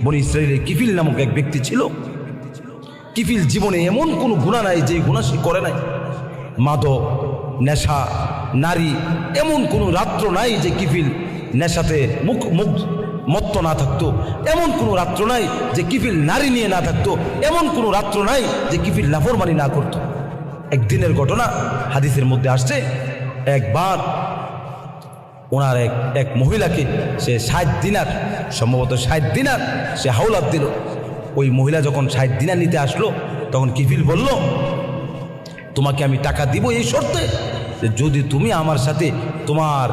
বনি ইসরাইলের কিফিল নামক এক ব্যক্তি ছিল। কিফিল জীবনে এমন কোনো গুনাহ নাই যে গুনাহ সে করে নাই। মাদক, নেশা, নারী, এমন কোনো রাত্র নাই যে কিফিল নেশাতে মত্ত না থাকতো। এমন কোনো রাত্র নাই যে কিফিল নারী নিয়ে না থাকতো। এমন কোনো রাত্র নাই যে কিফিল নাফরমানি না করতো। একদিনের ঘটনা হাদিসের মধ্যে আসছে, একবার ওনার এক মহিলাকে সে 60 দিনার, সম্ভবত 60 দিনার সে হাওলাত দিল। ওই মহিলা যখন 60 দিনার নিতে আসলো, তখন কিফিল বলল, তোমাকে আমি টাকা দিব এই শর্তে যে যদি তুমি আমার সাথে তোমার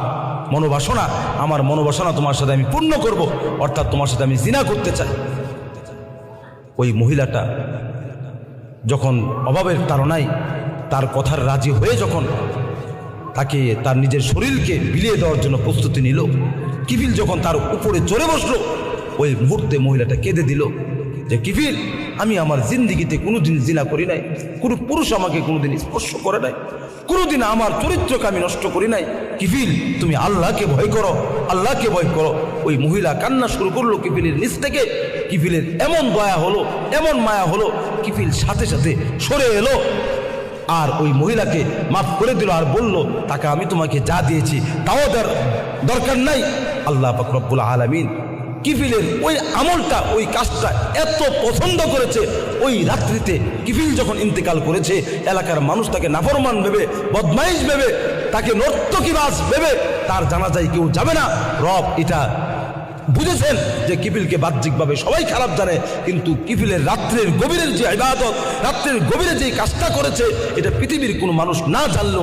মনোবাসনা, আমার মনোবাসনা তোমার সাথে আমি পূর্ণ করব, অর্থাৎ তোমার সাথে আমি জিনা করতে চাই। ওই মহিলাটা যখন অভাবের তাড়নায় তার কথার রাজি হয়ে যখন তাকে তার নিজের শরীরকে বিলিয়ে দেওয়ার জন্য প্রস্তুতি নিল, কিফিল যখন তার উপরে চড়ে বসলো, ওই মুহূর্তে মহিলাটা কেঁদে দিল যে কিফিল, আমি আমার জিন্দিগিতে কোনোদিন জিনা করি নাই, কোনো পুরুষ আমাকে কোনোদিন স্পর্শ করে নাই, কোনোদিন আমার চরিত্রকে আমি নষ্ট করি নাই। কিফিল, তুমি আল্লাহকে ভয় করো, আল্লাহকে ভয় করো। ওই মহিলা কান্না শুরু করলো কিফিলের নিচ থেকে। কিফিলের এমন দয়া হলো, এমন মায়া হলো, কিফিল সাথে সাথে সরে এলো আর ওই মহিলাকে মাফ করে দিল আর বলল, তাকে আমি তোমাকে যা দিয়েছি তাও দরকার নাই। আল্লাহ পাক রব্বুল আলামিন কিফিলের ওই আমলটা, ওই কাজটা এত পছন্দ করেছে। ওই রাত্রিতে কিফিল যখন ইন্তেকাল করেছে, এলাকার মানুষ তাকে নাফরমান ভেবে, বদমাইশ ভেবে, তাকে নর্তকীবাজ ভেবে তার জানাজায় কেউ যাবে না। রব এটা বুঝেছেন যে কিফিলকে বাহ্যিকভাবে সবাই খারাপ জানে, কিন্তু কিফিলের রাত্রের গভীরের যে ইবাদত, রাত্রের গভীরে যে কাজটা করেছে, এটা পৃথিবীর কোনো মানুষ না জানলেও